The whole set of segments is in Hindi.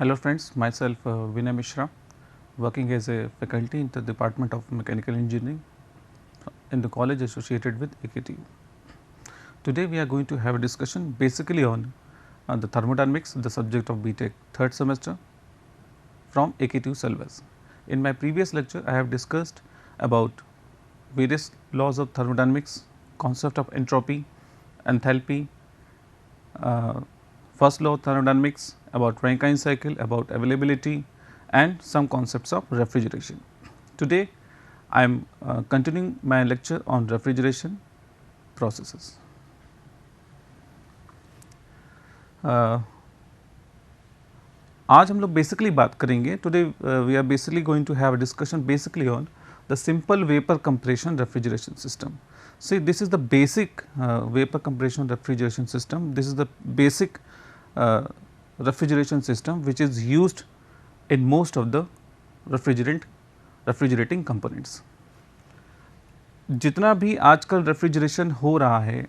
Hello friends, myself Vinay Mishra, working as a faculty in the Department of Mechanical Engineering in the college associated with AKTU. Today we are going to have a discussion basically on the thermodynamics, the subject of BTech third semester from AKTU syllabus. In my previous lecture, I have discussed about various laws of thermodynamics, concept of entropy, enthalpy, first law of thermodynamics, about Rankine cycle, about availability and some concepts of refrigeration. Today I am continuing my lecture on refrigeration processes. आज हम लोग बेसिकली बात करेंगे today we are basically going to have a discussion basically on the simple vapour compression refrigeration system. See, this is the basic vapor compression refrigeration system. This is the basic refrigeration system which is used in most of the refrigerating components. जितना भी आजकल रेफ्रिजरेशन हो रहा है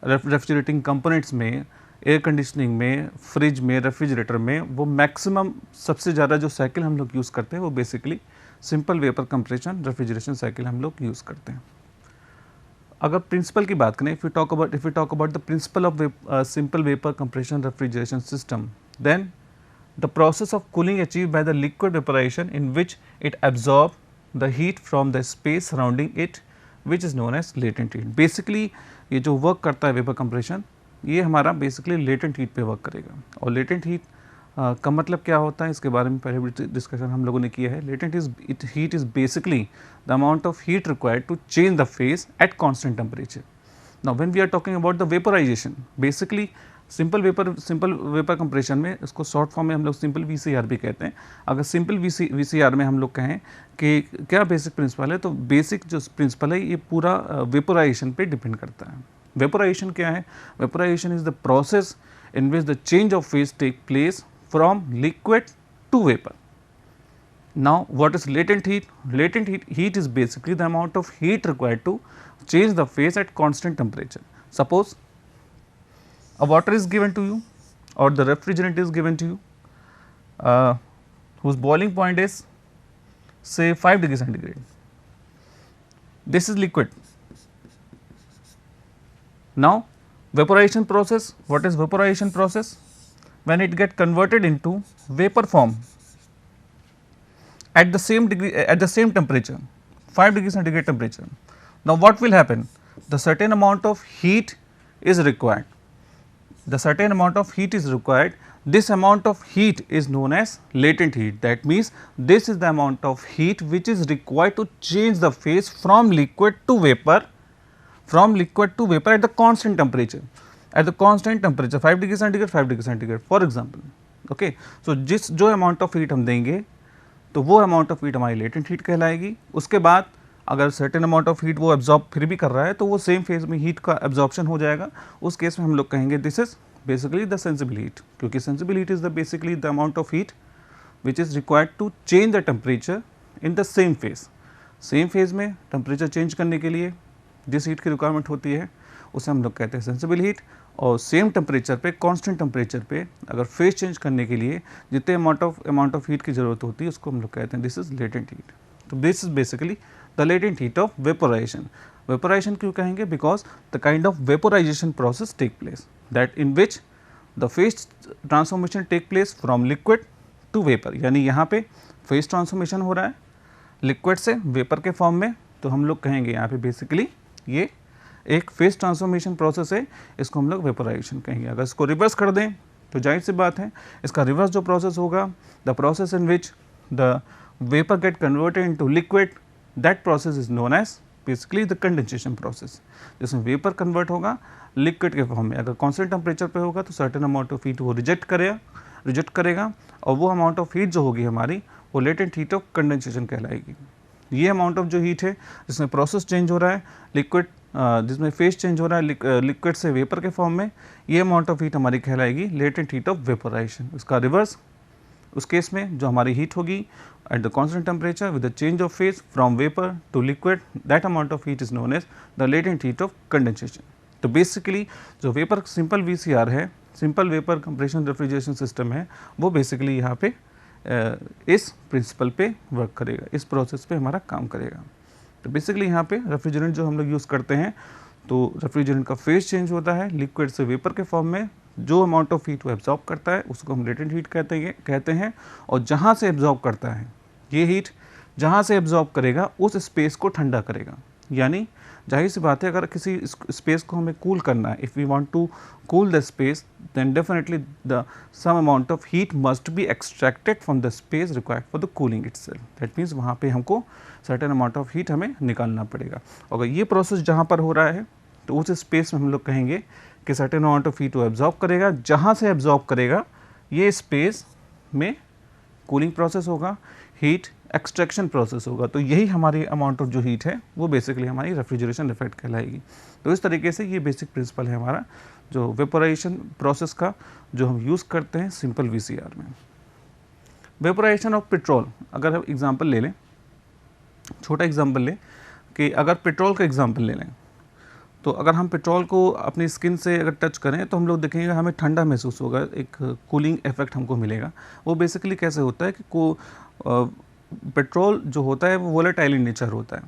रेफ्रिजरेटिंग कंपोनेंट्स में, एयर कंडीशनिंग में, फ्रिज में, रेफ्रिजरेटर में, वो मैक्सिमम सबसे ज़्यादा जो साइकिल हम लोग यूज़ करते हैं वो basically simple vapour compression refrigeration cycle हम लोग यूज़ करते हैं. अगर प्रिंसिपल की बात करें, if you talk about the principle of simple vapour compression refrigeration system, then the process of cooling achieve by the liquid vaporization in which it absorb the heat from the space surrounding it which is known as latent heat. Basically ये जो वर्क करता है वेपर कंप्रेशन, ये हमारा बेसिकली लेटेंट हीट पे वर्क करेगा. और लेटेंट हीट का मतलब क्या होता है, इसके बारे में पहले भी डिस्कशन हम लोगों ने किया है. Latent heat is basically the amount of heat required to change the phase at constant temperature. Now when we are talking about the vaporization, basically simple vapour compression में इसको शॉर्ट फॉर्म में हम लोग सिंपल VCR भी कहते हैं. अगर सिंपल VCR में हम लोग कहें कि क्या बेसिक प्रिंसिपल है, तो बेसिक जो प्रिंसिपल है ये पूरा वेपराइजेशन पे डिपेंड करता है. वेपराइजेशन क्या है? Vaporization is the process in which the change of phase take place from liquid to vapor. Now what is latent heat? Latent heat is basically the amount of heat required to change the phase at constant temperature. Suppose a water is given to you or the refrigerant is given to you whose boiling point is say 5 degree centigrade. This is liquid. Now vaporization process, what is vaporization process? When it get converted into vapor form at the same temperature, 5 degree centigrade temperature. Now what will happen? The certain amount of heat is required. This amount of heat is known as latent heat. That means this is the amount of heat which is required to change the phase from liquid to vapor at the constant temperature. At the constant temperature 5 degree centigrade for example. Okay. So जो अमाउंट ऑफ हीट हम देंगे तो वो अमाउंट ऑफ हीट हमारी लेटेंट हीट कहलाएगी. उसके बाद अगर सर्टेन अमाउंट ऑफ हीट वो एब्जॉर्ब फिर भी कर रहा है तो वो सेम फेज में हीट का एब्जॉर्प्शन हो जाएगा. उस केस में हम लोग कहेंगे this is basically the sensible heat, क्योंकि sensible heat is the basically the amount of heat which is required to change the temperature in the same phase. Same phase में टेम्परेचर चेंज करने के लिए जिस हीट की रिक्वायरमेंट होती है उसे हम लोग कहते हैं सेंसिबल हीट. और सेम टेम्परेचर पे, कांस्टेंट टेम्परेचर पे अगर फेज चेंज करने के लिए जितने अमाउंट ऑफ हीट की ज़रूरत होती है उसको हम लोग कहते हैं दिस इज लेटेंट हीट. तो this is basically the latent heat of vaporization. Vaporization क्यों कहेंगे? Because the kind of vaporization process take place that in which the phase transformation take place from liquid to vapour. यानी यहाँ पे फेज ट्रांसफॉर्मेशन हो रहा है लिक्विड से वेपर के फॉर्म में, तो हम लोग कहेंगे यहाँ पे बेसिकली ये एक फेज ट्रांसफॉर्मेशन प्रोसेस है, इसको हम लोग वेपोराइजेशन कहेंगे. अगर इसको रिवर्स कर दें तो जाहिर सी बात है इसका रिवर्स जो प्रोसेस होगा, the process in which the vapour get converted into liquid, that process is known as basically the condensation process, जिसमें वेपर कन्वर्ट होगा लिक्विड के फॉर्म में. अगर कॉन्स्टेंट टेम्परेचर पे होगा तो सर्टेन अमाउंट ऑफ हीट वो रिजेक्ट करेगा और वो अमाउंट ऑफ हीट जो होगी हमारी वो लेटेंट हीट ऑफ कंडेंसेशन कहलाएगी. ये अमाउंट ऑफ जो हीट है जिसमें प्रोसेस चेंज हो रहा है लिक्विड, जिसमें फेज चेंज हो रहा है लिक्विड से वेपर के फॉर्म में, ये अमाउंट ऑफ हीट हमारी कहलाएगी लेटेंट हीट ऑफ वेपोराइजेशन. उसका रिवर्स उस केस में जो हमारी हीट होगी at the constant temperature with the change of phase from vapour to liquid, that amount of heat is known as the latent heat of condensation. तो बेसिकली जो वेपर सिंपल VCR है simple vapour compression refrigeration system है वो बेसिकली यहाँ पे इस प्रिंसिपल पे वर्क करेगा, इस प्रोसेस पे हमारा काम करेगा। तो बेसिकली यहाँ पे रेफ्रिजरेंट जो हम लोग यूज़ करते हैं, तो रेफ्रिजरेंट का फेज चेंज होता है लिक्विड से वेपर के फॉर्म में, जो अमाउंट ऑफ हीट वो एब्जॉर्ब करता है उसको हम लेटेंट हीट कहते हैं। और जहाँ से एब्जॉर्ब करता है ये हीट, जहाँ से एब्जॉर्ब करेगा उस स्पेस को ठंडा करेगा। यानी जाहिर सी बात है, अगर किसी स्पेस को हमें कूल करना है, if we want to cool the space then definitely the some amount of heat must be extracted from the space required for the cooling itself. That means वहाँ पे हमको सर्टेन अमाउंट ऑफ हीट हमें निकालना पड़ेगा। अगर ये प्रोसेस जहाँ पर हो रहा है तो उस स्पेस में हम लोग कहेंगे कि सर्टेन अमाउंट ऑफ हीट वो एब्जॉर्ब करेगा, जहाँ से एब्जॉर्ब करेगा ये स्पेस में कूलिंग प्रोसेस होगा, हीट एक्सट्रैक्शन प्रोसेस होगा। तो यही हमारी अमाउंट ऑफ जो हीट है वो बेसिकली हमारी रेफ्रिजरेशन इफेक्ट कहलाएगी। तो इस तरीके से ये बेसिक प्रिंसिपल है हमारा जो वेपोराइजेशन प्रोसेस का, जो हम यूज़ करते हैं सिंपल VCR में। वेपोराइजेशन ऑफ पेट्रोल, अगर हम एग्जांपल ले लें, छोटा एग्जांपल लें कि अगर पेट्रोल का एग्जांपल ले लें, तो अगर हम पेट्रोल को अपनी स्किन से अगर टच करें तो हम लोग देखेंगे हमें ठंडा महसूस होगा, एक कूलिंग इफेक्ट हमको मिलेगा। वो बेसिकली कैसे होता है कि पेट्रोल जो होता है वो वोलेटाइल इन नेचर होता है।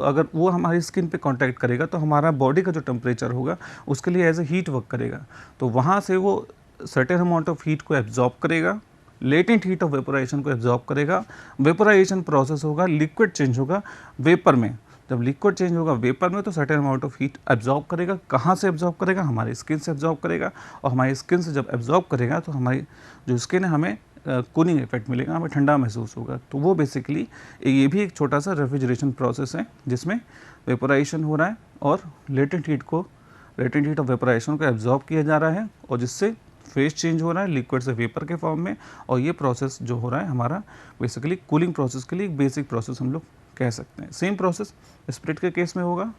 अगर वो हमारी स्किन पे कांटेक्ट करेगा तो हमारा बॉडी का जो टेम्परेचर होगा उसके लिए एज ए हीट वर्क करेगा। तो वहाँ से वो सर्टेन अमाउंट ऑफ हीट को एब्जॉर्ब करेगा, लेटेंट हीट ऑफ वेपोराइजेशन को एब्जॉर्ब करेगा। वेपोराइजेशन प्रोसेस होगा, लिक्विड चेंज होगा वेपर में। जब लिक्विड चेंज होगा वेपर में तो certain amount of heat absorb करेगा। कहाँ से एब्जॉर्ब करेगा? हमारी स्किन से एब्जॉर्ब करेगा। और हमारी स्किन से जब एब्जॉर्ब करेगा तो हमारी जो स्किन है हमें कूलिंग इफेक्ट मिलेगा, हमें ठंडा महसूस होगा। तो वो बेसिकली ये भी एक छोटा सा रेफ्रिजरेशन प्रोसेस है जिसमें वेपोराइजेशन हो रहा है और लेटेंट हीट ऑफ वेपोराइजेशन को एब्जॉर्ब किया जा रहा है और जिससे फेज चेंज हो रहा है लिक्विड से वेपर के फॉर्म में। और ये प्रोसेस जो हो रहा है हमारा बेसिकली कूलिंग प्रोसेस के लिए एक बेसिक प्रोसेस हम लोग कह सकते हैं। सेम प्रोसेस स्प्रिट के केस में होगा,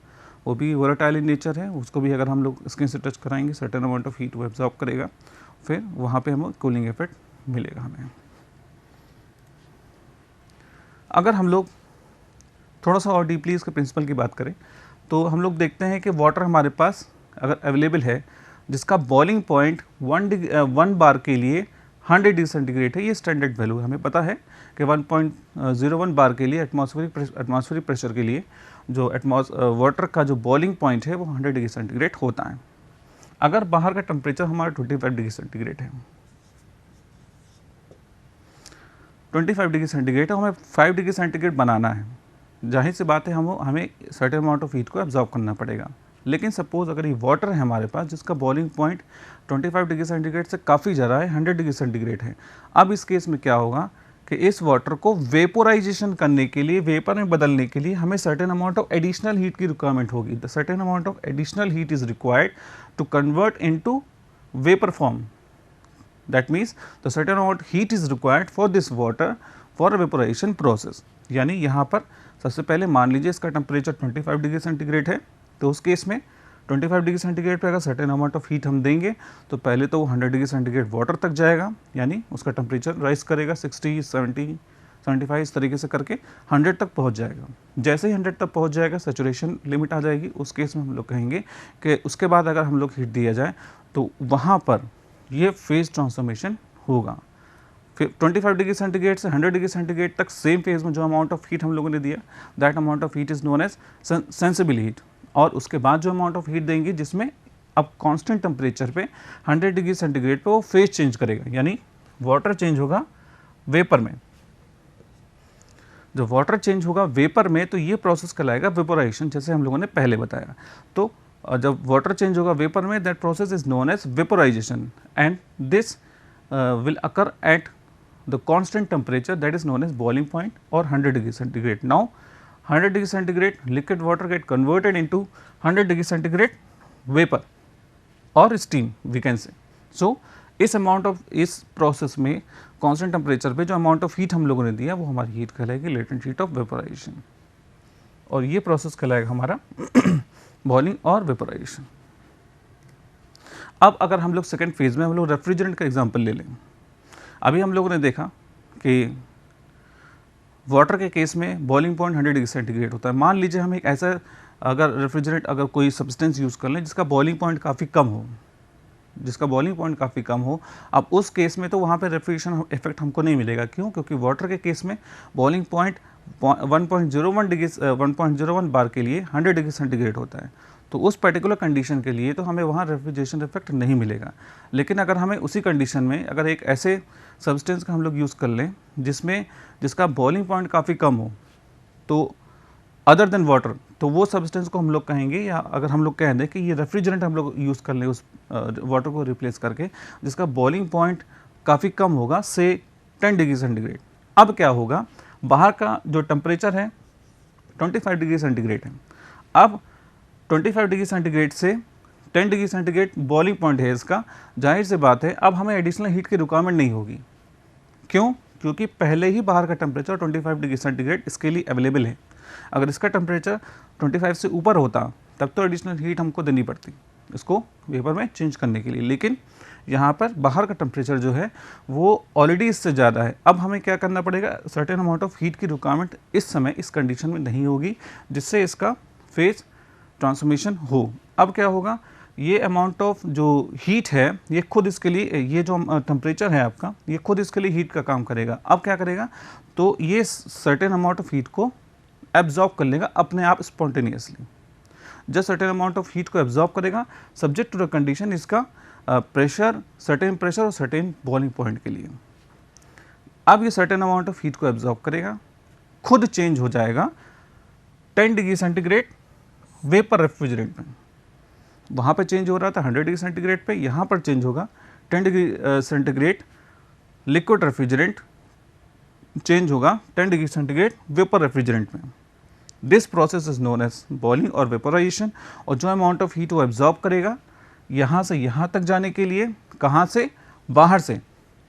वो भी वोलेटाइल इन नेचर है, उसको भी अगर हम लोग स्किन से टच कराएंगे सर्टेन अमाउंट ऑफ हीट वो एब्जॉर्ब करेगा, फिर वहाँ पे हमें कूलिंग इफेक्ट मिलेगा हमें। अगर हम लोग थोड़ा सा और डीपली इसके प्रिंसिपल की बात करें तो हम लोग देखते हैं कि वाटर हमारे पास अगर अवेलेबल है जिसका बॉइलिंग पॉइंट 1 बार के लिए 100 डिग्री सेंटीग्रेड है, ये स्टैंडर्ड वैल्यू है। हमें पता है कि 1.01 बार के लिए एटमॉस्फेरिक प्रेशर के लिए जो वाटर का जो बॉइलिंग पॉइंट है वो 100 डिग्री सेंटीग्रेड होता है। अगर बाहर का टेम्परेचर हमारा 25 डिग्री सेंटीग्रेड है, 25 डिग्री सेंटीग्रेड है, हमें 5 डिग्री सेंटीग्रेड बनाना है, जाहिर सी बात है हमें सर्टेन अमाउंट ऑफ हीट को एब्जॉर्ब करना पड़ेगा। लेकिन सपोज अगर ये वाटर है हमारे पास जिसका बॉइलिंग पॉइंट 25 डिग्री सेंटीग्रेड से काफ़ी ज़्यादा है, 100 डिग्री सेंटीग्रेड है। अब इस केस में क्या होगा कि इस वाटर को वेपोराइजेशन करने के लिए, वेपर में बदलने के लिए हमें certain amount of additional heat की रिक्वायरमेंट होगी। The certain amount of additional heat is required to convert into vapour form. That means the certain amount heat is required for this water for a vaporization process। यानी यहाँ पर सबसे पहले मान लीजिए इसका टेम्परेचर 25 डिग्री सेंटीग्रेड है, तो उस केस में 25 डिग्री सेंटीग्रेड पे अगर सर्टेन अमाउंट ऑफ हीट हम देंगे तो पहले तो वो 100 डिग्री सेंटीग्रेड वाटर तक जाएगा, यानी उसका टेम्परेचर राइज करेगा 60, 70, 75 इस तरीके से करके 100 तक पहुँच जाएगा। जैसे ही 100 तक पहुँच जाएगा सैचुरेशन लिमिट आ जाएगी। उस केस में हम लोग कहेंगे कि उसके बाद अगर हम लोग हीट दिया जाए तो वहाँ पर ये फेज ट्रांसफॉर्मेशन होगा। फिर 25 डिग्री सेंटीग्रेड से 100 डिग्री सेंटीग्रेड तक सेम फेज में जो अमाउंट ऑफ हीट हम लोगों ने दिया that amount of heat is known as sensible heat. और उसके बाद जो अमाउंट ऑफ हीट देंगे जिसमें अब कांस्टेंट टेम्परेचर पे 100 डिग्री सेंटीग्रेड पे वो फेज चेंज करेगा, यानी वाटर चेंज होगा वेपर में। जो वाटर चेंज होगा वेपर में तो ये प्रोसेस कहलाएगा वेपोराइजेशन, जैसे हम लोगों ने पहले बताया। तो जब वाटर चेंज होगा वेपर में that process is known as vaporization and this will occur at the constant temperature that is known as boiling point और 100 degree centigrade. Now 100 degree centigrade liquid water get converted into 100 degree centigrade vapour और steam we can say. So इस प्रोसेस में कांस्टेंट टेम्परेचर पे जो अमाउंट ऑफ हीट हम लोगों ने दिया वो हमारी हीट कहलाएगी लेटेंट हीट ऑफ वेपोराइजेशन, और ये प्रोसेस कहलाएगा हमारा बॉइलिंग और वेपोराइजेशन। अब अगर हम लोग सेकेंड फेज में हम लोग रेफ्रिजरेंट का एग्जांपल ले लें। अभी हम लोगों ने देखा कि वाटर के केस में बॉइलिंग पॉइंट 100 डिग्री सेंटीग्रेड होता है। मान लीजिए हम एक ऐसा अगर रेफ्रिजरेंट अगर कोई सब्सटेंस यूज़ कर लें जिसका बॉइलिंग पॉइंट काफ़ी कम हो, जिसका बॉइलिंग पॉइंट काफ़ी कम हो, अब उस केस में तो वहाँ पे रेफ्रिजरेशन इफेक्ट हमको नहीं मिलेगा। क्यों? क्योंकि वाटर के केस में बॉइलिंग पॉइंट 1.01 बार के लिए 100 डिग्री सेंटीग्रेड होता है। तो उस पर्टिकुलर कंडीशन के लिए तो हमें वहाँ रेफ्रिजरेशन इफेक्ट नहीं मिलेगा। लेकिन अगर हमें उसी कंडीशन में अगर एक ऐसे सब्सटेंस का हम लोग यूज़ कर लें जिसका बॉइलिंग पॉइंट काफ़ी कम हो, तो अदर देन वाटर, तो वो सब्सटेंस को हम लोग कहेंगे, या अगर हम लोग कह दें कि ये रेफ्रिजरेंट हम लोग यूज़ कर लें उस वाटर को रिप्लेस करके, जिसका बॉइलिंग पॉइंट काफ़ी कम होगा, से 10 डिग्री सेंटीग्रेड। अब क्या होगा, बाहर का जो टेम्परेचर है 25 डिग्री सेंटीग्रेड है। अब 25 डिग्री सेंटीग्रेड से 10 डिग्री सेंटीग्रेड बॉइलिंग पॉइंट है इसका, जाहिर सी बात है अब हमें एडिशनल हीट की रिक्वायरमेंट नहीं होगी। क्यों? क्योंकि पहले ही बाहर का टेम्परेचर 25 डिग्री सेंटीग्रेड इसके लिए अवेलेबल है। अगर इसका टेम्परेचर 25 से ऊपर होता तब तो एडिशनल हीट हमको देनी पड़ती इसको वेपर में चेंज करने के लिए, लेकिन यहाँ पर बाहर का टेम्परेचर जो है वो ऑलरेडी इससे ज़्यादा है। अब हमें क्या करना पड़ेगा, सर्टेन अमाउंट ऑफ हीट की रिक्वायरमेंट इस समय इस कंडीशन में नहीं होगी जिससे इसका फेज ट्रांसफॉर्मेशन हो। अब क्या होगा, ये अमाउंट ऑफ जो हीट है ये खुद इसके लिए, ये जो टेम्परेचर है आपका, ये खुद इसके लिए हीट का काम करेगा। अब क्या करेगा, तो ये सर्टेन अमाउंट ऑफ हीट को एब्जॉर्ब कर लेगा अपने आप स्पॉन्टेनियसली। जब सर्टेन अमाउंट ऑफ हीट को एब्जॉर्ब करेगा सब्जेक्ट टू द कंडीशन इसका प्रेशर, सर्टेन प्रेशर और सर्टेन बॉइलिंग पॉइंट के लिए। अब ये सर्टेन अमाउंट ऑफ हीट को एब्जॉर्ब करेगा, खुद चेंज हो जाएगा 10 डिग्री सेंटीग्रेड वेपर रेफ्रिजरेंट में। वहाँ पे चेंज हो रहा था 100 डिग्री सेंटीग्रेड पे, यहाँ पर चेंज होगा 10 degree centigrade liquid refrigerant, change होगा 10 डिग्री सेंटीग्रेड वेपर रेफ्रिजरेंट में। This process is known as boiling और वेपोराइजेशन। और जो अमाउंट ऑफ हीट वो एब्जॉर्ब करेगा यहाँ से यहाँ तक जाने के लिए, कहाँ से, बाहर से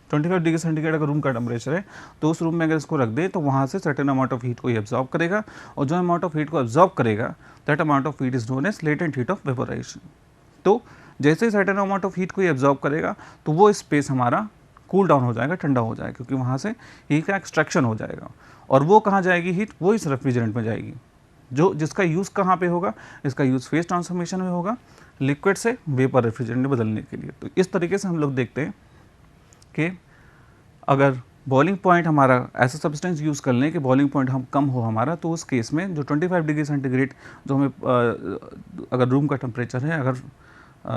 25 डिग्री सेंटीग्रेड अगर रूम का टेम्परेचर है तो उस रूम में अगर इसको रख दें तो वहाँ से सर्टेन अमाउंट ऑफ हीट को ये एब्जॉर्ब करेगा, और जो अमाउंट ऑफ हीट को एब्जॉर्ब करेगा that amount of heat is known as latent heat of vaporization. तो जैसे ही सर्टेन अमाउंट ऑफ हीट को ये एब्जॉर्ब करेगा तो वो स्पेस हमारा कूल डाउन हो जाएगा, ठंडा हो जाएगा, क्योंकि वहाँ से हीट का एक्सट्रैक्शन हो जाएगा। और वो कहाँ जाएगी हीट, वो इस रेफ्रिजरेंट में जाएगी, जिसका यूज़ कहाँ पे होगा, इसका यूज़ फेज ट्रांसफॉर्मेशन में होगा, लिक्विड से वेपर रेफ्रिजरेंट में बदलने के लिए। तो इस तरीके से हम लोग देखते हैं कि अगर बॉइलिंग पॉइंट हमारा ऐसा सब्सटेंस यूज़ कर लें कि बॉइलिंग पॉइंट हम कम हो हमारा, तो उस केस में जो 25 डिग्री सेंटीग्रेड जो हमें अगर रूम का टेम्परेचर है अगर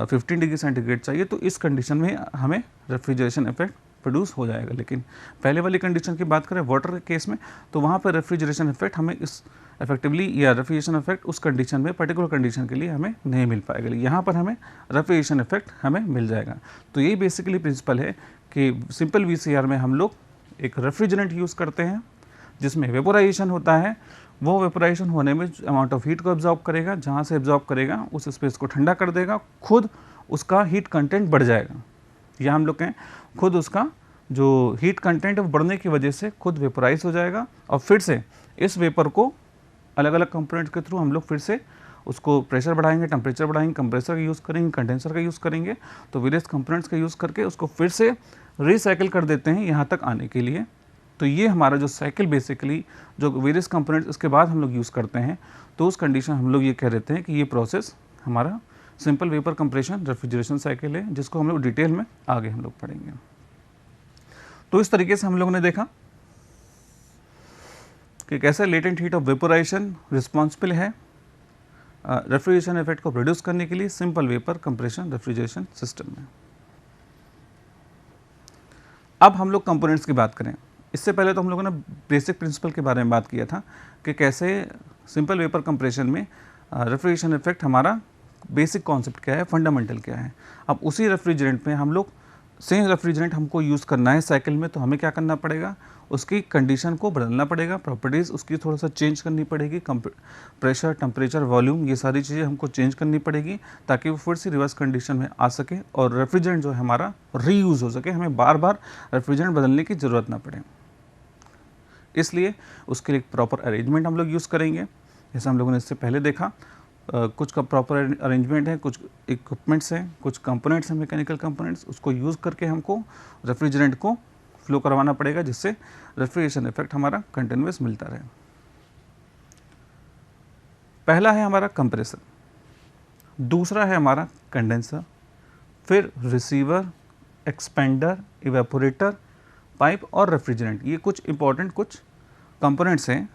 15 डिग्री सेंटीग्रेड चाहिए, तो इस कंडीशन में हमें रेफ्रिजरेशन इफेक्ट प्रोड्यूस हो जाएगा। लेकिन पहले वाली कंडीशन की बात करें वाटर के केस में, तो वहाँ पर रेफ्रिजरेशन इफेक्ट हमें इस इफेक्टिवली या रेफ्रिजरेशन इफेक्ट उस कंडीशन में पर्टिकुलर कंडीशन के लिए हमें नहीं मिल पाएगा। यहाँ पर हमें रेफ्रिजरेशन इफेक्ट हमें मिल जाएगा। तो यही बेसिकली प्रिंसिपल है कि सिंपल VCR में हम लोग एक रेफ्रिजरेंट यूज़ करते हैं जिसमें वेपोराइजेशन होता है। वो वेपोराइजेशन होने में अमाउंट ऑफ हीट को एब्जॉर्ब करेगा, जहाँ से एब्जॉर्ब करेगा उस स्पेस को ठंडा कर देगा, खुद उसका हीट कंटेंट बढ़ जाएगा, या हम लोग कहें खुद उसका जो हीट कंटेंट है बढ़ने की वजह से खुद वेपोराइज हो जाएगा। और फिर से इस वेपर को अलग अलग कंपोनेंट्स के थ्रू हम लोग फिर से उसको प्रेशर बढ़ाएंगे, टेम्परेचर बढ़ाएंगे, कंप्रेसर का यूज़ करेंगे, कंडेंसर का यूज़ करेंगे, तो वेरियस कंपोनेंट्स का यूज़ करके उसको फिर से रिसाइकिल कर देते हैं यहाँ तक आने के लिए। तो ये हमारा जो साइकिल बेसिकली जो वेरियस कंपोनेंट्स उसके बाद हम लोग यूज़ करते हैं, तो उस कंडीशन हम लोग ये कह देते हैं कि ये प्रोसेस हमारा simple vapour compression refrigeration cycle है, जिसको हम लोग डिटेल में आगे हम लोग पढ़ेंगे। तो इस तरीके से हम लोगों ने देखा कि कैसे latent heat of vaporisation responsible है रेफ्रिजरेशन इफेक्ट को प्रोड्यूस करने के लिए simple vapour compression refrigeration system में। अब हम लोग कंपोनेंट्स की बात करें। इससे पहले तो हम लोगों ने बेसिक प्रिंसिपल के बारे में बात किया था कि कैसे सिंपल वेपर कंप्रेशन में रेफ्रिजरेशन इफेक्ट हमारा बेसिक कॉन्सेप्ट क्या है, फंडामेंटल क्या है। अब उसी रेफ्रिजरेंट में हम लोग सेम रेफ्रिजरेंट हमको यूज़ करना है साइकिल में, तो हमें क्या करना पड़ेगा, उसकी कंडीशन को बदलना पड़ेगा, प्रॉपर्टीज़ उसकी थोड़ा सा चेंज करनी पड़ेगी, प्रेशर, टेम्परेचर, वॉल्यूम, ये सारी चीज़ें हमको चेंज करनी पड़ेगी ताकि वो फिर से रिवर्स कंडीशन में आ सके और रेफ्रिजरेंट जो है हमारा रीयूज़ हो सके, हमें बार बार रेफ्रिजरेंट बदलने की ज़रूरत ना पड़े। इसलिए उसके लिए एक प्रॉपर अरेंजमेंट हम लोग यूज़ करेंगे, जैसे हम लोगों ने इससे पहले देखा। कुछ का प्रॉपर अरेंजमेंट है, कुछ इक्विपमेंट्स हैं, कुछ कंपोनेंट्स हैं, मैकेनिकल कंपोनेंट्स, उसको यूज़ करके हमको रेफ्रिजरेंट को फ्लो करवाना पड़ेगा जिससे रेफ्रिजरेशन इफेक्ट हमारा कंटिन्यूअस मिलता रहे। पहला है हमारा कंप्रेसर, दूसरा है हमारा कंडेंसर, फिर रिसीवर, एक्सपेंडर, इवेपोरेटर, पाइप और रेफ्रिजरेंट। ये कुछ इंपॉर्टेंट कुछ कंपोनेंट्स हैं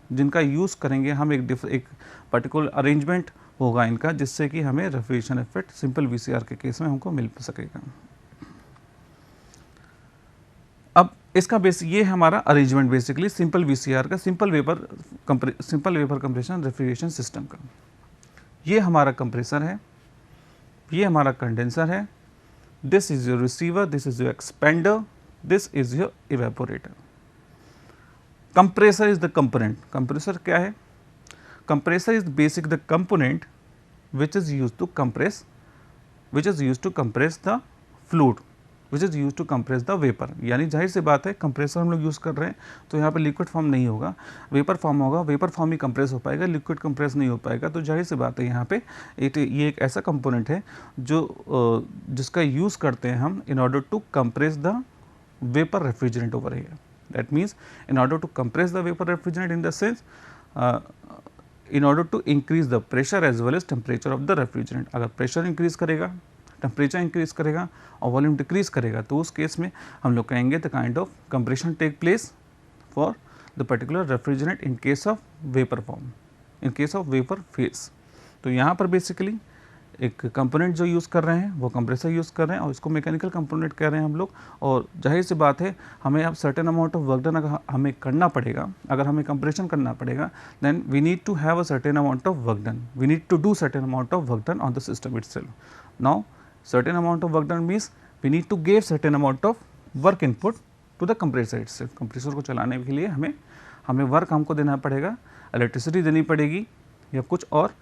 जिनका यूज़ करेंगे हम। एक पर्टिकुलर अरेंजमेंट होगा इनका, जिससे कि हमें रेफ्रिजरेशन इफेक्ट सिंपल वीसीआर के केस में हमको मिल सकेगा। अब इसका ये हमारा अरेंजमेंट बेसिकली सिंपल वीसीआर का, simple vapour compression refrigeration system का। ये हमारा कंप्रेसर है, ये हमारा कंडेंसर है, this is your receiver, this is your expander, this is your evaporator. Compressor is the component. Compressor क्या है? Compressor is basic the component which is used to compress the fluid, which is used to compress the vapor। यानी जाहिर सी बात है कंप्रेसर हम लोग यूज़ कर रहे हैं तो यहाँ पे लिक्विड फॉर्म नहीं होगा, वेपर फॉर्म होगा। वेपर फॉर्म ही कंप्रेस हो पाएगा, लिक्विड कंप्रेस नहीं हो पाएगा। तो जाहिर सी बात है यहाँ पे ये एक ऐसा कंपोनेंट है जो जिसका यूज़ करते हैं हम in order to compress the vapour refrigerant over here. That means in order to compress the vapour refrigerant in the sense in order to increase the pressure as well as temperature of the refrigerant। अगर प्रेशर इंक्रीज करेगा, टेम्परेचर इंक्रीज करेगा और वॉल्यूम डिक्रीज करेगा तो उस केस में हम लोग कहेंगे the kind of compression take place for the particular refrigerant in case of vapour form, in case of vapour phase. तो यहाँ पर बेसिकली एक कंपोनेंट जो यूज़ कर रहे हैं वो कंप्रेसर यूज़ कर रहे हैं और इसको मैकेनिकल कंपोनेंट कह रहे हैं हम लोग। और जाहिर सी बात है हमें अब certain amount of work done अगर हमें करना पड़ेगा, अगर हमें कंप्रेशन करना पड़ेगा, then we need to have a certain amount of work done, we need to do certain amount of work done on the system itself. Now certain amount of work done means we need to give certain amount of work input to the compressor itself. Compressor को चलाने के लिए हमें वर्क हमको देना पड़ेगा, इलेक्ट्रिसिटी देनी पड़ेगी या कुछ और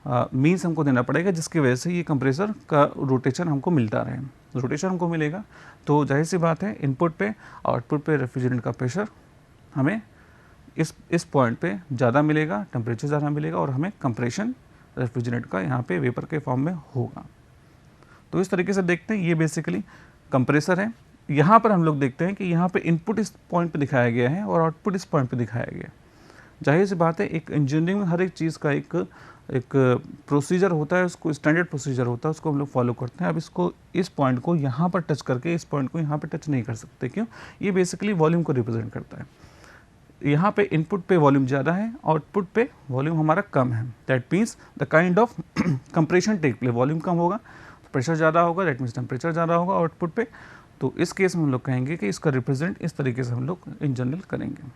मीन्स हमको देना पड़ेगा जिसकी वजह से ये कंप्रेसर का रोटेशन हमको मिलता रहे। रोटेशन हमको मिलेगा तो जाहिर सी बात है इनपुट पे आउटपुट पे रेफ्रिजरेंट का प्रेशर हमें इस पॉइंट पे ज़्यादा मिलेगा, टेम्परेचर ज़्यादा मिलेगा और हमें कंप्रेशन रेफ्रिजरेंट का यहाँ पे वेपर के फॉर्म में होगा। तो इस तरीके से देखते हैं ये बेसिकली कंप्रेसर है। यहाँ पर हम लोग देखते हैं कि यहाँ पे इनपुट इस पॉइंट पे दिखाया गया है और आउटपुट इस पॉइंट पे दिखाया गया है। जाहिर सी बात है एक इंजीनियरिंग में हर एक चीज़ का एक प्रोसीजर होता है, उसको स्टैंडर्ड प्रोसीजर होता है, उसको हम लोग फॉलो करते हैं। अब इसको इस पॉइंट को यहाँ पर टच करके इस पॉइंट को यहाँ पर टच नहीं कर सकते। क्यों? ये बेसिकली वॉल्यूम को रिप्रेजेंट करता है। यहाँ पे इनपुट पे वॉल्यूम ज़्यादा है, आउटपुट पे वॉल्यूम हमारा कम है। That means the kind of compression take place, volume कम होगा तो प्रेशर ज़्यादा होगा, दैट मीन्स टेम्परेचर ज़्यादा होगा आउटपुट पे। तो इस केस में हम लोग कहेंगे कि इसका रिप्रेजेंट इस तरीके से हम लोग इन जनरल करेंगे।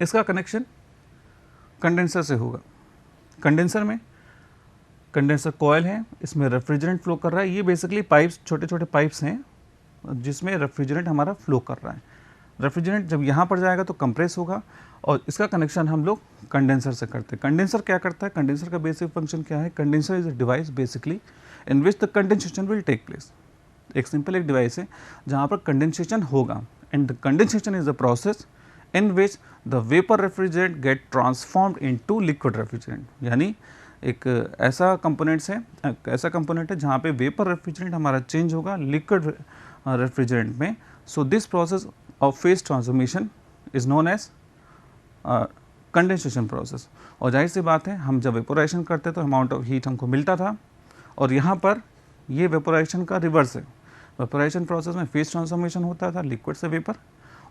इसका कनेक्शन कंडेंसर से होगा। कंडेंसर में कंडेंसर कॉयल है, इसमें रेफ्रिजरेंट फ्लो कर रहा है। ये बेसिकली पाइप्स, छोटे छोटे पाइप्स हैं जिसमें रेफ्रिजरेंट हमारा फ्लो कर रहा है। रेफ्रिजरेंट जब यहाँ पर जाएगा तो कंप्रेस होगा और इसका कनेक्शन हम लोग कंडेंसर से करते हैं। कंडेंसर क्या करता है? कंडेंसर का बेसिक फंक्शन क्या है? Condenser is a device basically in which the condensation will take place. एक सिंपल एक डिवाइस है जहाँ पर कंडेंसेशन होगा and the condensation is the process in which the vapor refrigerant get transformed into liquid refrigerant। यानी एक ऐसा कंपोनेंट्स है, ऐसा कंपोनेंट है जहाँ पे वेपर रेफ्रिजरेंट हमारा चेंज होगा लिक्विड रेफ्रिजरेंट में। So this process of phase transformation is known as condensation process. और जाहिर सी बात है हम जब वेपोराइजेशन करते तो अमाउंट ऑफ हीट हमको मिलता था और यहाँ पर ये वेपोराइजेशन का रिवर्स है। वेपोराइजेशन प्रोसेस में फेज ट्रांसफॉर्मेशन होता था लिक्विड से वेपर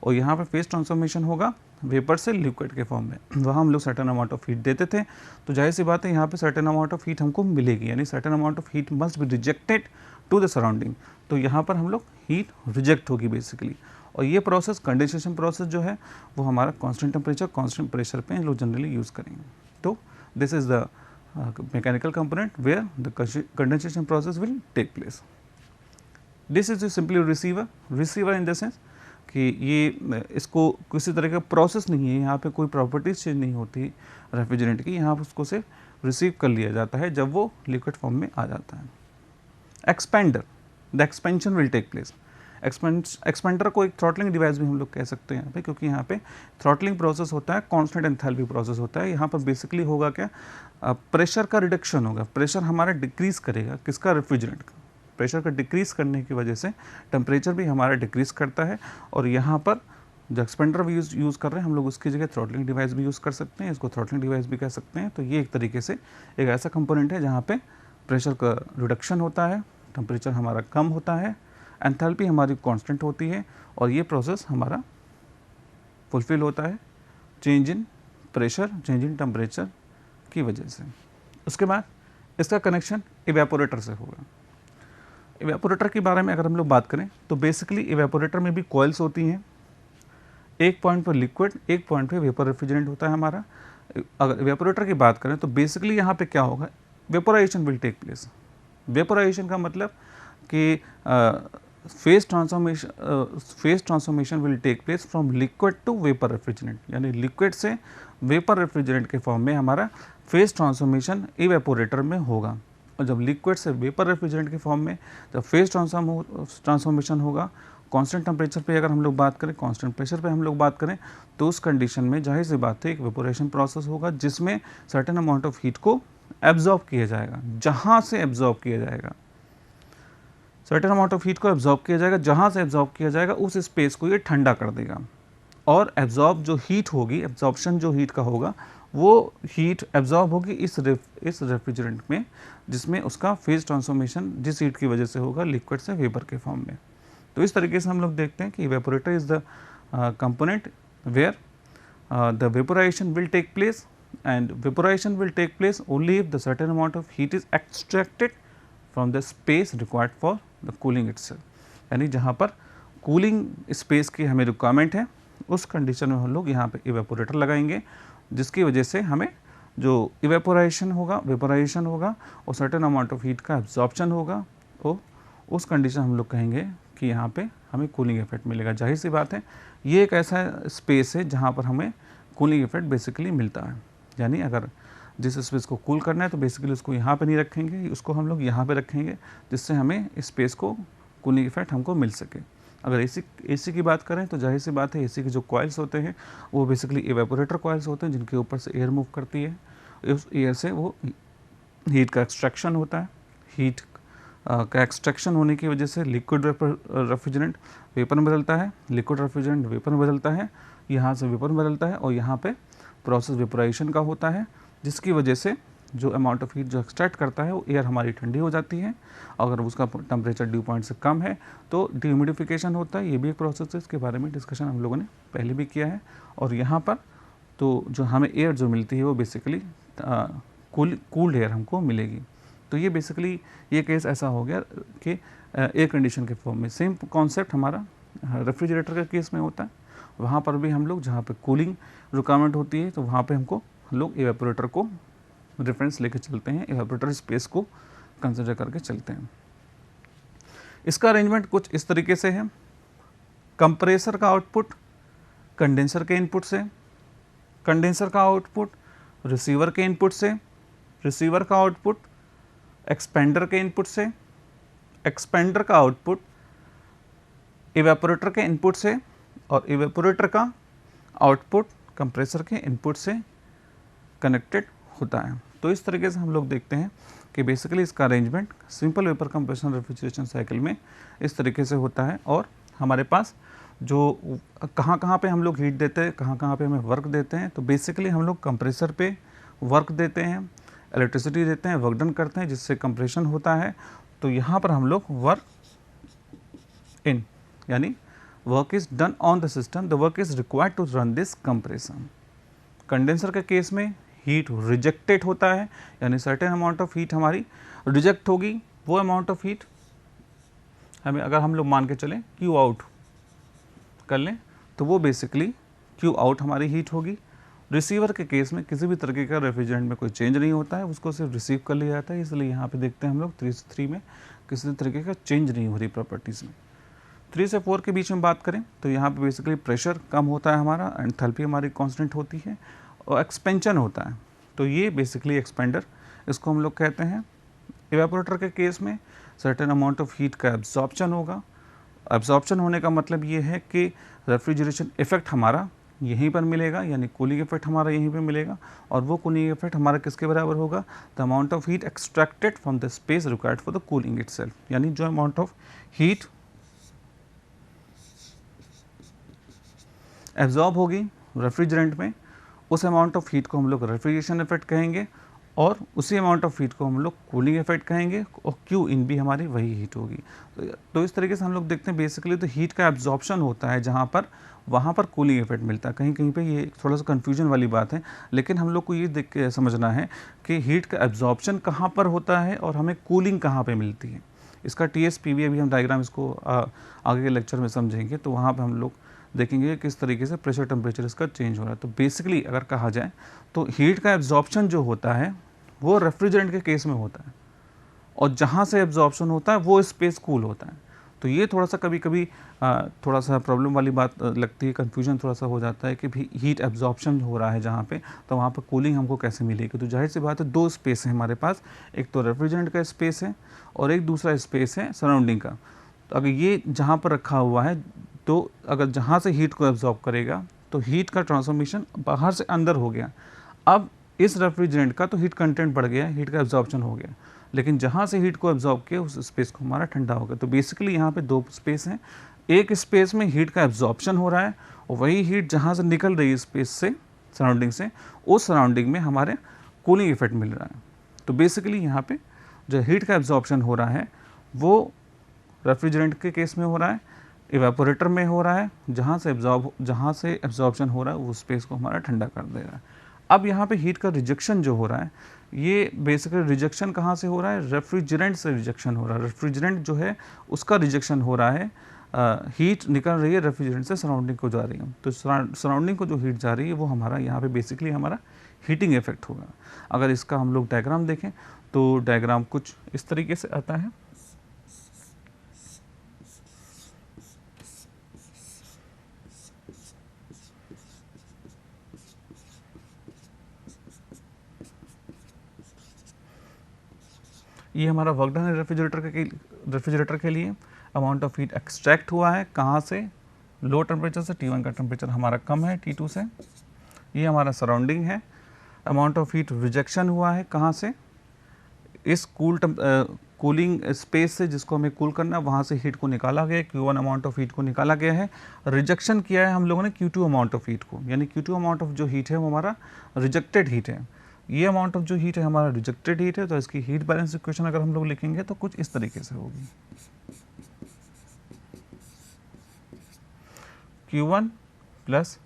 और यहाँ पर फेज ट्रांसफॉर्मेशन होगा वेपर से लिक्विड के फॉर्म में। वहाँ हम लोग सर्टेन अमाउंट ऑफ हीट देते थे तो जाहिर सी बात है यहाँ पे सर्टेन अमाउंट ऑफ हीट हमको मिलेगी, यानी certain amount of heat must be rejected to the surrounding. तो यहाँ पर हम लोग हीट रिजेक्ट होगी बेसिकली। और ये प्रोसेस कंडेंसेशन प्रोसेस जो है वो हमारा कांस्टेंट टेम्परेचर कांस्टेंट प्रेशर पे लोग जनरली यूज़ करेंगे। तो this is the mechanical component where the condensation process will take place. This is simply receiver. Receiver in the sense कि ये इसको किसी तरह का प्रोसेस नहीं है, यहाँ पे कोई प्रॉपर्टीज चेंज नहीं होती रेफ्रिजरेंट की, यहाँ उसको सिर्फ रिसीव कर लिया जाता है जब वो लिक्विड फॉर्म में आ जाता है। Expander, the expansion will take place. Expander को एक थ्रॉटलिंग डिवाइस भी हम लोग कह सकते हैं यहाँ पे, क्योंकि यहाँ पे थ्रॉटलिंग प्रोसेस होता है, कांस्टेंट एंथैल्पी प्रोसेस होता है। यहाँ पर बेसिकली होगा क्या, प्रेशर का रिडक्शन होगा, प्रेशर हमारा डिक्रीज करेगा, किसका? रेफ्रिजरेंट का। प्रेशर का डिक्रीज करने की वजह से टेम्परेचर भी हमारा डिक्रीज करता है। और यहाँ पर जो एक्सपेंडर भी यूज़ कर रहे हैं हम लोग उसकी जगह थ्रॉटलिंग डिवाइस भी यूज़ कर सकते हैं, इसको थ्रॉटलिंग डिवाइस भी कह सकते हैं। तो ये एक तरीके से एक ऐसा कंपोनेंट है जहाँ पे प्रेशर का रिडक्शन होता है, टेम्परेचर हमारा कम होता है, एंथैल्पी हमारी कांस्टेंट होती है और ये प्रोसेस हमारा फुलफिल होता है change in pressure, change in temperature की वजह से। उसके बाद इसका कनेक्शन इवेपोरेटर से होगा। इवेपोरेटर के बारे में अगर हम लोग बात करें तो बेसिकली इवेपोरेटर में भी कॉइल्स होती हैं, एक पॉइंट पर लिक्विड, एक पॉइंट पे वेपर रेफ्रिजरेंट होता है हमारा। अगर इवेपोरेटर की बात करें तो बेसिकली यहाँ पे क्या होगा, vaporization will take place. Vaporization का मतलब कि phase transformation will take place from liquid to vapour refrigerant, यानी लिक्विड से वेपर रेफ्रिजरेंट के फॉर्म में हमारा फेज ट्रांसफॉर्मेशन इवेपोरेटर में होगा। और जब लिक्विड से वेपर रेफ्रिजरेंट के फॉर्म में जब फेज ट्रांसफॉर्मेशन होगा, कांस्टेंट टेम्परेचर पे अगर हम लोग बात करें, कांस्टेंट प्रेशर पे हम लोग बात करें, तो उस कंडीशन में जाहिर सी बात है एक वेपोरेशन प्रोसेस होगा जिसमें सर्टेन अमाउंट ऑफ हीट को एब्जॉर्ब किया जाएगा। जहाँ से एब्जॉर्ब किया जाएगा, सर्टेन अमाउंट ऑफ हीट को एब्जॉर्ब किया जाएगा, जहाँ से एब्जॉर्ब किया जाएगा उस स्पेस को ये ठंडा कर देगा। और एब्जॉर्ब जो हीट होगी, एब्जॉर्प्शन जो हीट का होगा, वो हीट एब्जॉर्ब होगी इस रेफ्रिजरेंट में, जिसमें उसका फेज ट्रांसफॉर्मेशन जिस हीट की वजह से होगा लिक्विड से वेपर के फॉर्म में। तो इस तरीके से हम लोग देखते हैं कि evaporator is the component where the vaporization will take place, and vaporization will take place only if the certain amount of heat is extracted from the space required for the cooling itself, यानी जहाँ पर कूलिंग स्पेस की हमें रिक्वायरमेंट है उस कंडीशन में हम लोग यहाँ पे इवेपोरेटर लगाएंगे, जिसकी वजह से हमें जो इवेपोराइजेशन होगा, वेपोराइजेशन होगा और सर्टेन अमाउंट ऑफ हीट का एब्जॉर्प्शन होगा, तो उस कंडीशन हम लोग कहेंगे कि यहाँ पे हमें कूलिंग इफेक्ट मिलेगा। जाहिर सी बात है ये एक ऐसा स्पेस है जहाँ पर हमें कूलिंग इफेक्ट बेसिकली मिलता है, यानी अगर जिस स्पेस को कूल करना है तो बेसिकली उसको यहाँ पे नहीं रखेंगे, उसको हम लोग यहाँ पे रखेंगे जिससे हमें स्पेस को कूलिंग इफेक्ट हमको मिल सके। अगर एसी की बात करें तो जाहिर सी बात है एसी के जो कॉइल्स होते हैं वो बेसिकली इवेपोरेटर कॉइल्स होते हैं, जिनके ऊपर से एयर मूव करती है, उस एयर से वो हीट का एक्सट्रैक्शन होता है। हीट का एक्सट्रैक्शन होने की वजह से लिक्विड रेफ्रिजरेंट वेपर में बदलता है, लिक्विड रेफ्रिजरेंट वेपर में बदलता है, यहाँ से वेपर में बदलता है और यहाँ पे प्रोसेस वेपोराइजेशन का होता है, जिसकी वजह से जो अमाउंट ऑफ हीट जो एक्सट्रैक्ट करता है वो एयर हमारी ठंडी हो जाती है। अगर उसका टेम्परेचर ड्यू पॉइंट से कम है तो डिह्यूमिडिफिकेशन होता है, ये भी एक प्रोसेस है, इसके बारे में डिस्कशन हम लोगों ने पहले भी किया है। और यहाँ पर तो जो हमें एयर जो मिलती है वो बेसिकली कूल्ड एयर हमको मिलेगी। तो ये बेसिकली ये केस ऐसा हो गया कि एयर कंडीशन के फॉर्म में सेम कॉन्सेप्ट हमारा रेफ्रिजरेटर के केस में होता है। वहाँ पर भी हम लोग जहाँ पे कूलिंग रिक्वायरमेंट होती है तो वहाँ पे हमको हम लोग इवेपोरेटर को रेफरेंस लेके चलते हैं, इवेपोरेटर स्पेस को कंसिडर करके चलते हैं। इसका अरेंजमेंट कुछ इस तरीके से है, कंप्रेसर का आउटपुट कंडेंसर के इनपुट से, कंडेंसर का आउटपुट रिसीवर के इनपुट से, रिसीवर का आउटपुट एक्सपेंडर के इनपुट से, एक्सपेंडर का आउटपुट इवेपोरेटर के इनपुट से और इवेपोरेटर का आउटपुट कंप्रेसर के इनपुट से कनेक्टेड होता है। तो इस तरीके से हम लोग देखते हैं कि बेसिकली इसका arrangement simple vapour compression refrigeration cycle में इस तरीके से होता है। और हमारे पास जो कहाँ पे हम लोग हीट देते हैं, कहाँ पे हमें वर्क देते हैं, तो बेसिकली हम लोग कंप्रेसर पे वर्क देते हैं, इलेक्ट्रिसिटी देते हैं, वर्क डन करते हैं जिससे कंप्रेशन होता है। तो यहाँ पर हम लोग वर्क इन, यानी work is done on the system, the work is required to run this compression. Condenser के केस में हीट रिजेक्टेड होता है, यानी सर्टेन अमाउंट ऑफ हीट हमारी रिजेक्ट होगी। वो अमाउंट ऑफ हीट हमें अगर हम लोग मान के चलें क्यू आउट कर लें तो वो बेसिकली क्यू आउट हमारी हीट होगी। रिसीवर के केस में किसी भी तरीके का रेफ्रिजरेंट में कोई चेंज नहीं होता है, उसको सिर्फ रिसीव कर लिया जाता है, इसलिए यहाँ पे देखते हैं हम लोग 3 से 3 में किसी तरीके का चेंज नहीं हो रही प्रॉपर्टीज़ में। 3 से 4 के बीच में बात करें तो यहाँ पे बेसिकली प्रेशर कम होता है हमारा, एंथैल्पी हमारी कांस्टेंट होती है और एक्सपेंशन होता है। तो ये बेसिकली एक्सपेंडर इसको हम लोग कहते हैं। इवेपोरेटर के केस में सर्टेन अमाउंट ऑफ हीट का एब्जॉर्प्शन होगा। एब्जॉर्प्शन होने का मतलब ये है कि रेफ्रिजरेशन इफेक्ट हमारा यहीं पर मिलेगा, यानी कूलिंग इफेक्ट हमारा यहीं पे मिलेगा। और वो कूलिंग इफेक्ट हमारा किसके बराबर होगा, the amount of heat extracted from the space required for the cooling itself, यानी जो अमाउंट ऑफ हीट एब्जॉर्ब होगी रेफ्रिजरेंट में, उस अमाउंट ऑफ हीट को हम लोग रेफ्रिजरेशन इफेक्ट कहेंगे। और उसी अमाउंट ऑफ हीट को हम लोग कूलिंग इफेक्ट कहेंगे और क्यू इन भी हमारी वही हीट होगी। तो इस तरीके से हम लोग देखते हैं बेसिकली तो हीट का एब्जॉर्प्शन होता है जहाँ पर वहाँ पर कूलिंग इफेक्ट मिलता है। कहीं कहीं पे ये थोड़ा सा कन्फ्यूजन वाली बात है, लेकिन हम लोग को ये देख के समझना है कि हीट का एब्जॉर्प्शन कहाँ पर होता है और हमें कूलिंग कहाँ पर मिलती है। इसका TS-PV अभी हम डायग्राम इसको आगे के लेक्चर में समझेंगे, तो वहाँ पर हम लोग देखेंगे किस तरीके से प्रेशर टेम्परेचर इसका चेंज हो रहा है। तो बेसिकली अगर कहा जाए तो हीट का एब्जॉर्प्शन जो होता है वो रेफ्रिजरेंट के केस में होता है, और जहाँ से एब्जॉर्प्शन होता है वो स्पेस कूल होता है। तो ये थोड़ा सा कभी कभी थोड़ा सा प्रॉब्लम वाली बात लगती है, कन्फ्यूजन थोड़ा सा हो जाता है कि भी हीट एब्जॉर्प्शन हो रहा है जहाँ पे, तो वहाँ पर कूलिंग हमको कैसे मिलेगी। तो जाहिर सी बात है दो स्पेस है हमारे पास, एक तो रेफ्रिजरेंट का स्पेस है और एक दूसरा स्पेस है सराउंडिंग का। तो अगर ये जहाँ पर रखा हुआ है, तो अगर जहाँ से हीट को एब्जॉर्ब करेगा तो हीट का ट्रांसफॉर्मेशन बाहर से अंदर हो गया। अब इस रेफ्रिजरेंट का तो हीट कंटेंट बढ़ गया, हीट का एब्जॉर्प्शन हो गया, लेकिन जहाँ से हीट को एब्जॉर्ब किया उस स्पेस को हमारा ठंडा हो गया। तो बेसिकली यहाँ पे दो स्पेस हैं, एक स्पेस में हीट का एब्जॉर्प्शन हो रहा है और वही हीट जहाँ से निकल रही है स्पेस से, सराउंडिंग से, उस सराउंडिंग में हमारे कूलिंग इफेक्ट मिल रहा है। तो बेसिकली यहाँ पे जो हीट का एब्जॉर्प्शन हो रहा है वो रेफ्रिजरेंट के केस में हो रहा है, इवेपोरेटर में हो रहा है, जहाँ से एब्जॉर्प्शन हो रहा है वो स्पेस को हमारा ठंडा कर दे रहा है। अब यहाँ पे हीट का रिजेक्शन जो हो रहा है, ये बेसिकली रिजेक्शन कहाँ से हो रहा है, रेफ्रिजरेंट से रिजेक्शन हो रहा है। रेफ्रिजरेंट जो है उसका रिजेक्शन हो रहा है, हीट निकल रही है रेफ्रिजरेंट से सराउंडिंग को जा रही है, तो सराउंडिंग को जो हीट जा रही है वो हमारा यहाँ पे बेसिकली हमारा हीटिंग इफेक्ट होगा। अगर इसका हम लोग डायग्राम देखें तो डायग्राम कुछ इस तरीके से आता है। ये हमारा वर्क डन है रेफ्रिजरेटर के लिए। अमाउंट ऑफ हीट एक्सट्रैक्ट हुआ है कहाँ से, लो टेम्परेचर से, T1 का टेम्परेचर हमारा कम है T2 से। ये हमारा सराउंडिंग है। अमाउंट ऑफ हीट रिजेक्शन हुआ है कहाँ से, इस कूलिंग स्पेस से जिसको हमें कूल करना है वहाँ से हीट को निकाला गया है, Q1 अमाउंट ऑफ हीट को निकाला गया है। रिजेक्शन किया है हम लोगों ने Q2 अमाउंट ऑफ हीट को, यानी Q2 अमाउंट ऑफ जो हीट है वो हमारा रिजेक्टेड हीट है। ये अमाउंट ऑफ जो हीट है हमारा रिजेक्टेड हीट है। तो इसकी हीट बैलेंस इक्वेशन अगर हम लोग लिखेंगे तो कुछ इस तरीके से होगी, Q1 plus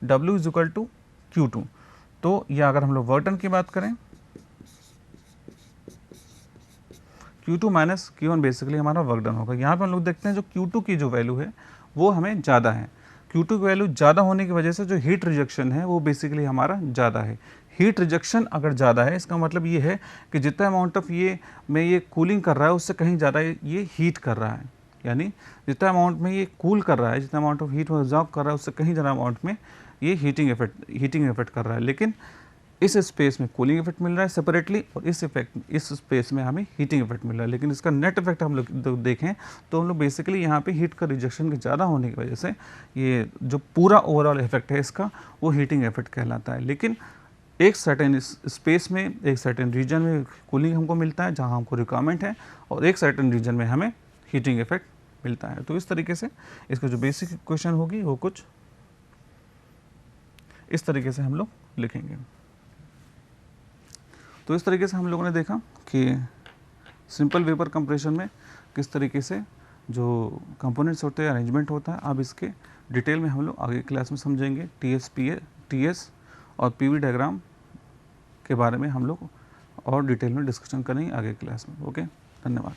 W is equal to Q2। तो या अगर हम लोग वर्क डन की बात करें, Q2 माइनस Q1 बेसिकली हमारा वर्क डन होगा। यहाँ पे हम लोग देखते हैं जो Q2 की जो वैल्यू है वो हमें ज़्यादा है। Q2 की वैल्यू ज़्यादा होने की वजह से जो हीट रिजेक्शन है वो बेसिकली हमारा ज़्यादा है। हीट रिजेक्शन अगर ज़्यादा है इसका मतलब ये है कि जितना अमाउंट ऑफ ये कूलिंग कर रहा है उससे कहीं ज़्यादा ये हीट कर रहा है, यानी जितना अमाउंट में ये कूल कर रहा है, जितना अमाउंट ऑफ हीट एब्जॉर्ब कर रहा है उससे कहीं ज़्यादा अमाउंट में ये हीटिंग इफेक्ट कर रहा है। लेकिन इस स्पेस में कूलिंग इफेक्ट मिल रहा है सेपरेटली और इस स्पेस में हमें हीटिंग इफेक्ट मिल रहा है। लेकिन इसका नेट इफेक्ट हम लोग देखें तो हम लोग बेसिकली यहाँ पे हीट का रिजेक्शन के ज़्यादा होने की वजह से ये जो पूरा ओवरऑल इफेक्ट है इसका वो हीटिंग इफेक्ट कहलाता है। लेकिन एक सर्टेन स्पेस में, एक सर्टेन रीजन में कूलिंग हमको मिलता है जहाँ हमको रिक्वायरमेंट है, और एक सर्टेन रीजन में हमें हीटिंग इफेक्ट मिलता है। तो इस तरीके से इसका जो बेसिक इक्वेशन होगी वो कुछ इस तरीके से हम लोग लिखेंगे। तो इस तरीके से हम लोगों ने देखा कि सिंपल वेपर कंप्रेशन में किस तरीके से जो कंपोनेंट्स होते हैं, अरेंजमेंट होता है। अब इसके डिटेल में हम लोग आगे क्लास में समझेंगे। TS और PV डायग्राम के बारे में हम लोग और डिटेल में डिस्कशन करेंगे आगे क्लास में। ओके, धन्यवाद।